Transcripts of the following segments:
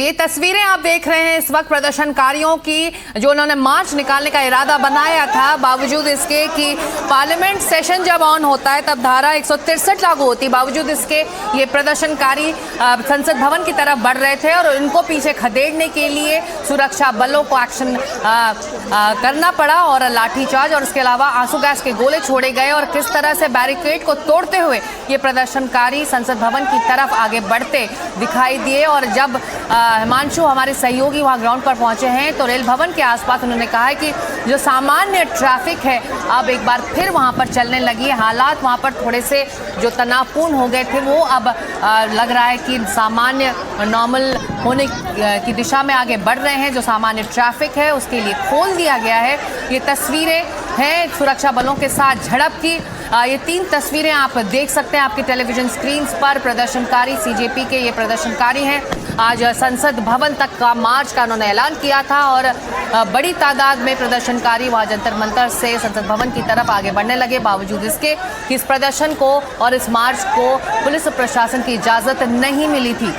ये तस्वीरें आप देख रहे हैं इस वक्त प्रदर्शनकारियों की, जो उन्होंने मार्च निकालने का इरादा बनाया था। बावजूद इसके कि पार्लियामेंट सेशन जब ऑन होता है तब धारा 163 लागू होती है, बावजूद इसके ये प्रदर्शनकारी संसद भवन की तरफ बढ़ रहे थे और इनको पीछे खदेड़ने के लिए सुरक्षा बलों को एक्शन करना पड़ा और लाठीचार्ज और इसके अलावा आंसू गैस के गोले छोड़े गए। और किस तरह से बैरिकेड को तोड़ते हुए ये प्रदर्शनकारी संसद भवन की तरफ आगे बढ़ते दिखाई दिए। और जब हिमांशु हमारे सहयोगी वहाँ ग्राउंड पर पहुंचे हैं तो रेल भवन के आसपास उन्होंने कहा है कि जो सामान्य ट्रैफिक है अब एक बार फिर वहाँ पर चलने लगी है। हालात वहाँ पर थोड़े से जो तनावपूर्ण हो गए थे वो अब लग रहा है कि सामान्य नॉर्मल होने की दिशा में आगे बढ़ रहे हैं। जो सामान्य ट्रैफिक है उसके लिए खोल दिया गया है। ये तस्वीरें हैं सुरक्षा बलों के साथ झड़प की। ये 3 तस्वीरें आप देख सकते हैं आपकी टेलीविजन स्क्रीन पर। प्रदर्शनकारी सीजेपी के ये प्रदर्शनकारी हैं। आज संसद भवन तक का मार्च का उन्होंने ऐलान किया था और बड़ी तादाद में प्रदर्शनकारी वहाँ जंतर मंतर से संसद भवन की तरफ आगे बढ़ने लगे। बावजूद इसके कि इस प्रदर्शन को और इस मार्च को पुलिस प्रशासन की इजाज़त नहीं मिली थी।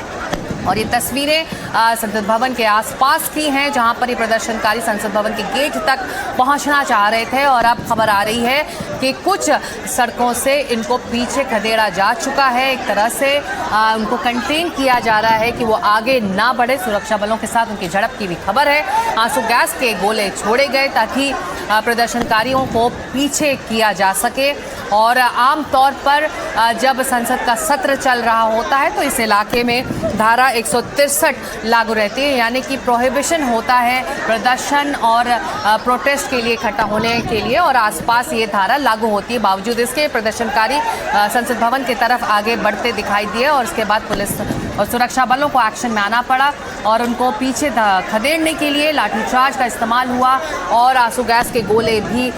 और ये तस्वीरें संसद भवन के आसपास की हैं जहां पर ये प्रदर्शनकारी संसद भवन के गेट तक पहुंचना चाह रहे थे। और अब खबर आ रही है कि कुछ सड़कों से इनको पीछे खदेड़ा जा चुका है। एक तरह से उनको कंटेन किया जा रहा है कि वो आगे ना बढ़े। सुरक्षा बलों के साथ उनकी झड़प की भी खबर है। आंसू गैस के गोले छोड़े गए ताकि प्रदर्शनकारियों को पीछे किया जा सके। और आम तौर पर जब संसद का सत्र चल रहा होता है तो इस इलाके में धारा 163 लागू रहती है, यानी कि प्रोहिबिशन होता है प्रदर्शन और प्रोटेस्ट के लिए इकट्ठा होने के लिए, और आसपास ये धारा लागू होती है। बावजूद इसके प्रदर्शनकारी संसद भवन की तरफ आगे बढ़ते दिखाई दिए और उसके बाद पुलिस और सुरक्षा बलों को एक्शन में आना पड़ा और उनको पीछे खदेड़ने के लिए लाठीचार्ज का इस्तेमाल हुआ और आंसू गैस के गोले भी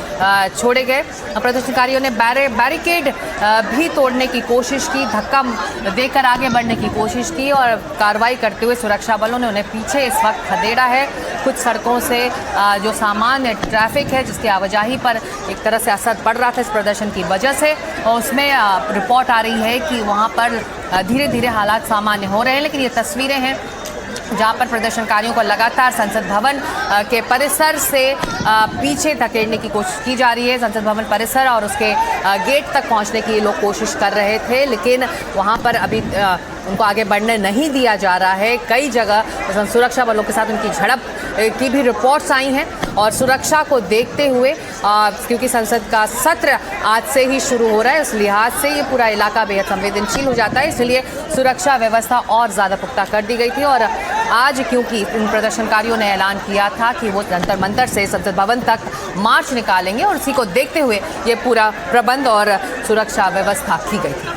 छोड़े गए। प्रदर्शनकारियों ने बैरिकेड भी तोड़ने की कोशिश की, धक्का देकर आगे बढ़ने की कोशिश की और कार्रवाई करते हुए सुरक्षा बलों ने उन्हें पीछे इस वक्त खदेड़ा है। कुछ सड़कों से जो सामान्य ट्रैफिक है जिसकी आवाजाही पर एक तरह से असर पड़ रहा था इस प्रदर्शन की वजह से, और उसमें रिपोर्ट आ रही है कि वहाँ पर धीरे धीरे हालात सामान्य हो रहे हैं। लेकिन ये तस्वीरें हैं जहाँ पर प्रदर्शनकारियों को लगातार संसद भवन के परिसर से पीछे धकेलने की कोशिश की जा रही है। संसद भवन परिसर और उसके गेट तक पहुँचने की लोग कोशिश कर रहे थे, लेकिन वहाँ पर अभी उनको आगे बढ़ने नहीं दिया जा रहा है। कई जगह सुरक्षा बलों के साथ उनकी झड़प की भी रिपोर्ट्स आई हैं और सुरक्षा को देखते हुए क्योंकि संसद का सत्र आज से ही शुरू हो रहा है, इस लिहाज से ये पूरा इलाका बेहद संवेदनशील हो जाता है, इसलिए सुरक्षा व्यवस्था और ज़्यादा पुख्ता कर दी गई थी। और आज क्योंकि इन प्रदर्शनकारियों ने ऐलान किया था कि वो जंतर मंतर से संसद भवन तक मार्च निकालेंगे और उसी को देखते हुए ये पूरा प्रबंध और सुरक्षा व्यवस्था की गई थी।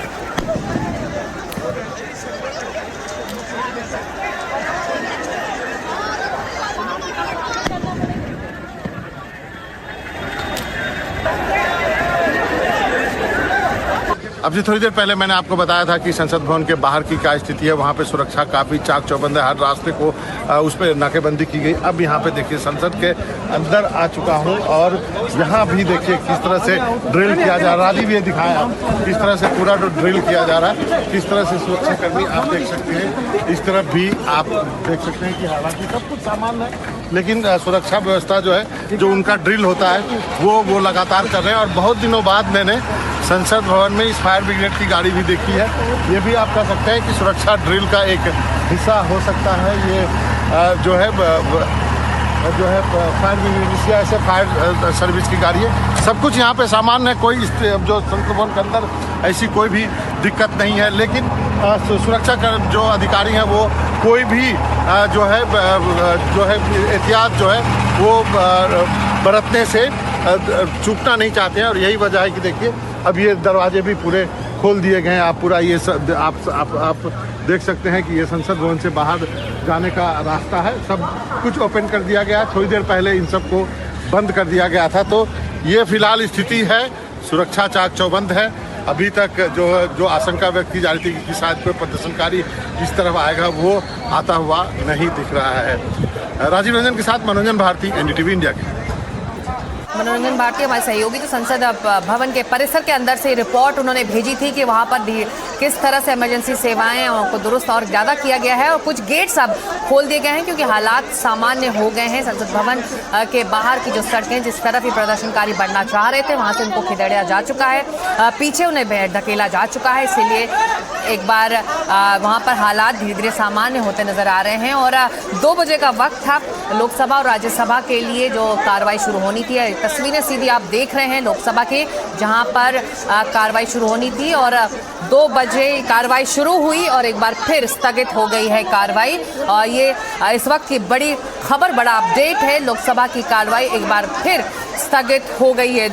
अब जी थोड़ी देर पहले मैंने आपको बताया था कि संसद भवन के बाहर की क्या स्थिति है। वहाँ पे सुरक्षा काफ़ी चाक चौबंद है, हर रास्ते को उस पर नाकेबंदी की गई। अब यहाँ पे देखिए संसद के अंदर आ चुका हूँ और यहाँ भी देखिए किस तरह से ड्रिल किया जा रहा है। अभी भी ये दिखाया किस तरह से पूरा ड्रिल किया जा रहा है, किस तरह से सुरक्षाकर्मी आप देख सकते हैं। इस तरफ भी आप देख सकते हैं कि हालांकि सब कुछ सामान है, लेकिन सुरक्षा व्यवस्था जो है, जो उनका ड्रिल होता है वो लगातार कर रहे हैं। और बहुत दिनों बाद मैंने संसद भवन में इस फायर ब्रिगेड की गाड़ी भी देखी है। ये भी आप कह सकते हैं कि सुरक्षा ड्रिल का एक हिस्सा हो सकता है। ये जो है फायर ब्रिगेड या ऐसे फायर सर्विस की गाड़ी है। सब कुछ यहाँ पे सामान है, कोई जो संसद भवन के अंदर ऐसी कोई भी दिक्कत नहीं है। लेकिन सुरक्षा का जो अधिकारी हैं वो कोई भी जो है एहतियात जो है वो बरतने से चूकना नहीं चाहते हैं। और यही वजह है कि देखिए अब ये दरवाजे भी पूरे खोल दिए गए हैं। आप पूरा ये सब आप देख सकते हैं कि ये संसद भवन से बाहर जाने का रास्ता है, सब कुछ ओपन कर दिया गया है। थोड़ी देर पहले इन सब को बंद कर दिया गया था। तो ये फिलहाल स्थिति है, सुरक्षा चाक चौबंद है। अभी तक जो आशंका व्यक्त की जा रही थी कि शायद कोई प्रदर्शनकारी इस तरफ आएगा, वो आता हुआ नहीं दिख रहा है। राजीव रंजन के साथ मनोरंजन भारती, एनडीटीवी इंडिया के। मनोरंजन भारती हमारे सहयोगी जो संसद भवन के परिसर के अंदर से रिपोर्ट उन्होंने भेजी थी कि वहां पर किस तरह से इमरजेंसी सेवाएं को दुरुस्त और ज़्यादा किया गया है और कुछ गेट्स अब खोल दिए गए हैं क्योंकि हालात सामान्य हो गए हैं। संसद भवन के बाहर की जो सड़कें जिस तरफ ही प्रदर्शनकारी बढ़ना चाह रहे थे वहां से उनको खदेड़ा जा चुका है, पीछे उन्हें धकेला जा चुका है। इसीलिए एक बार वहां पर हालात धीरे धीरे सामान्य होते नजर आ रहे हैं और 2 बजे का वक्त था लोकसभा और राज्यसभा के लिए जो कार्रवाई शुरू होनी थी। तस्वीरें सीधी आप देख रहे हैं लोकसभा के, जहां पर कार्रवाई शुरू होनी थी और 2 बजे कार्रवाई शुरू हुई और एक बार फिर स्थगित हो गई है कार्रवाई। और ये इस वक्त की बड़ी खबर, बड़ा अपडेट है, लोकसभा की कार्रवाई एक बार फिर स्थगित हो गई है।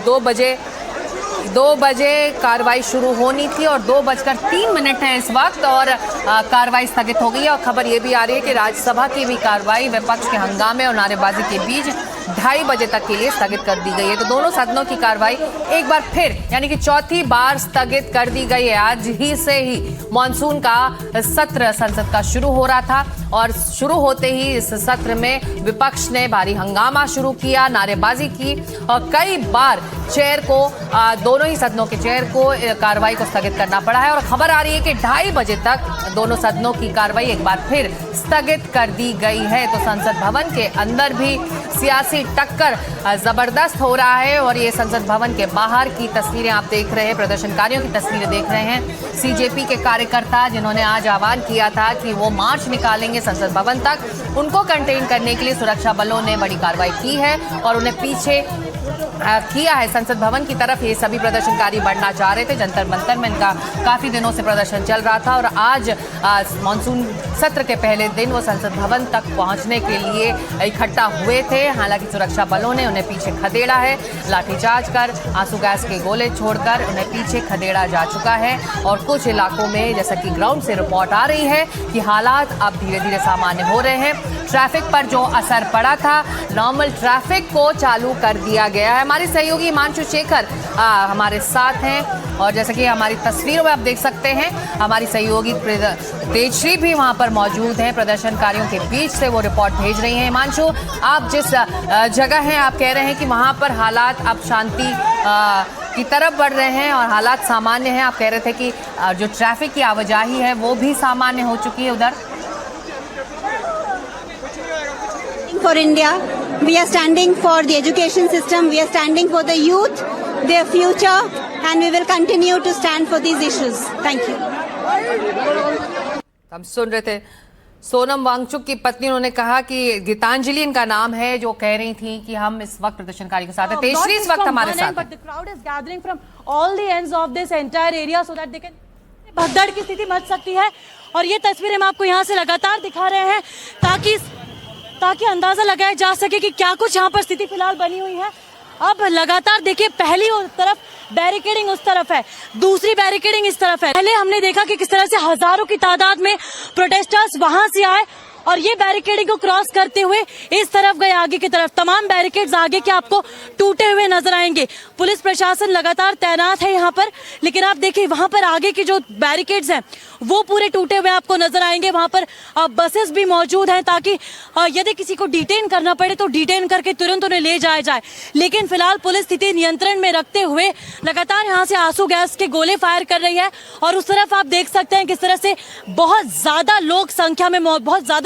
2 बजे कार्रवाई शुरू होनी थी और 2:03 है इस वक्त और कार्रवाई स्थगित हो गई है। और खबर ये भी आ रही है कि राज्यसभा की भी कार्रवाई विपक्ष के हंगामे और नारेबाजी के बीच 2:30 बजे तक के लिए स्थगित कर दी गई है। तो दोनों सदनों की कार्रवाई एक बार फिर यानी कि चौथी बार स्थगित कर दी गई है। आज ही से ही मॉनसून का सत्र संसद का शुरू हो रहा था और शुरू होते ही इस सत्र में विपक्ष ने भारी हंगामा शुरू किया, नारेबाजी की और कई बार चेयर को, दोनों ही सदनों के चेयर को कार्रवाई को स्थगित करना पड़ा है। और खबर आ रही है कि 2:30 बजे तक दोनों सदनों की कार्रवाई एक बार फिर स्थगित कर दी गई है। तो संसद भवन के अंदर भी सियासी टक्कर जबरदस्त हो रहा है और ये संसद भवन के बाहर की तस्वीरें आप देख रहे हैं, प्रदर्शनकारियों की तस्वीरें देख रहे हैं। सीजेपी के कार्यकर्ता जिन्होंने आज आह्वान किया था कि वो मार्च निकालेंगे संसद भवन तक, उनको कंटेन करने के लिए सुरक्षा बलों ने बड़ी कार्रवाई की है और उन्हें पीछे किया है संसद भवन की तरफ। ये सभी प्रदर्शनकारी बढ़ना चाह रहे थे, जंतर मंतर में इनका काफी दिनों से प्रदर्शन चल रहा था और आज मानसून सत्र के पहले दिन वो संसद भवन तक पहुंचने के लिए इकट्ठा हुए थे। हालांकि सुरक्षा बलों ने उन्हें पीछे खदेड़ा है, लाठीचार्ज कर, आंसू गैस के गोले छोड़कर उन्हें पीछे खदेड़ा जा चुका है। और कुछ इलाकों में जैसा कि ग्राउंड से रिपोर्ट आ रही है कि हालात अब धीरे धीरे सामान्य हो रहे हैं। ट्रैफिक पर जो असर पड़ा था, नॉर्मल ट्रैफिक को चालू कर दिया गया है। हमारी सहयोगी हिमांशु शेखर हमारे साथ हैं और जैसा कि हमारी तस्वीरों में आप देख सकते हैं हमारी सहयोगी तेजश्री भी वहां पर मौजूद हैं, प्रदर्शनकारियों के बीच से वो रिपोर्ट भेज रही हैं। हिमांशु, आप जिस जगह हैं आप कह रहे हैं कि वहां पर हालात अब शांति की तरफ बढ़ रहे हैं और हालात सामान्य हैं। आप कह रहे थे कि जो ट्रैफिक की आवाजाही है वो भी सामान्य हो चुकी है उधर। For India, we are standing for the education system, we are standing for the youth, their future, and we will continue to stand for these issues. Thank you. हम सुन रहे थे सोनम वांगचुक की पत्नी, उन्होंने कहा कि गीतांजलि इनका नाम है, जो कह रही थी कि हम इस वक्त प्रदर्शनकारी के साथ हैं। तेजश्री इस वक्त हमारे साथ but the crowd is gathering from all the ends of this entire area so that they can भगदड़ की स्थिति मच सकती है। और ये तस्वीरें हम आपको यहाँ से लगातार दिखा रहे हैं ताकि अंदाजा लगाया जा सके कि क्या कुछ यहाँ पर स्थिति फिलहाल बनी हुई है। अब लगातार देखिए, पहली तरफ बैरिकेडिंग उस तरफ है, दूसरी बैरिकेडिंग इस तरफ है। पहले हमने देखा कि किस तरह से हजारों की तादाद में प्रोटेस्टर्स वहां से आए और ये बैरिकेडिंग को क्रॉस करते हुए इस तरफ गए आगे की तरफ। तमाम बैरिकेड्स आगे के आपको टूटे हुए नजर आएंगे। पुलिस प्रशासन लगातार तैनात है यहाँ पर, लेकिन आप देखिए वहां पर आगे की जो बैरिकेड्स हैं वो पूरे टूटे हुए आपको नजर आएंगे। वहां पर बसेस भी मौजूद हैं ताकि यदि किसी को डिटेन करना पड़े तो डिटेन करके तुरंत उन्हें ले जाया जाए। लेकिन फिलहाल पुलिस स्थिति नियंत्रण में रखते हुए लगातार यहाँ से आंसू गैस के गोले फायर कर रही है और उस तरफ आप देख सकते हैं किस तरह से बहुत ज्यादा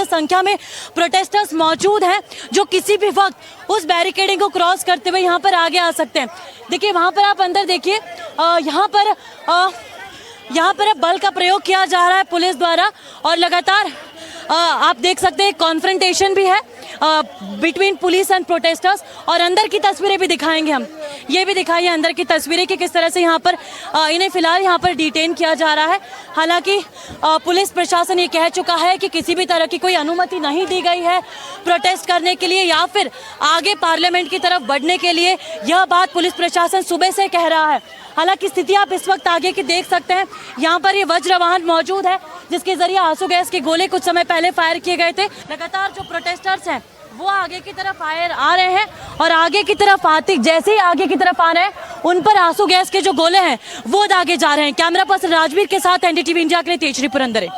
संख्या में प्रोटेस्टर्स मौजूद हैं जो किसी भी वक्त उस बैरिकेडिंग को क्रॉस करते हुए यहाँ पर आगे आ सकते हैं। देखिए वहां पर आप अंदर देखिए, यहाँ पर बल का प्रयोग किया जा रहा है पुलिस द्वारा और लगातार आप देख सकते हैं कॉन्फ्रंटेशन भी है बिटवीन पुलिस एंड प्रोटेस्टर्स। और अंदर की तस्वीरें भी दिखाएंगे हम, ये भी दिखाइए अंदर की तस्वीरें कि किस तरह से यहाँ पर इन्हें फिलहाल यहाँ पर डिटेन किया जा रहा है। हालांकि पुलिस प्रशासन ये कह चुका है कि किसी भी तरह की कोई अनुमति नहीं दी गई है प्रोटेस्ट करने के लिए या फिर आगे पार्लियामेंट की तरफ बढ़ने के लिए। यह बात पुलिस प्रशासन सुबह से कह रहा है। हालांकि स्थिति आप इस वक्त आगे की देख सकते हैं, यहाँ पर ये वज्र वाहन मौजूद है जिसके जरिए आंसू गैस के गोले कुछ समय पहले फायर किए गए थे। लगातार जो प्रोटेस्टर्स हैं वो आगे की तरफ आ रहे हैं और आगे की तरफ आते जैसे ही आगे की तरफ आ रहे हैं उन पर आंसू गैस के जो गोले हैं वो दागे जा रहे हैं। कैमरा पर्सन राजवीर के साथ एनडीटीवी इंडिया के लिए तेजश्री पुरंदरे।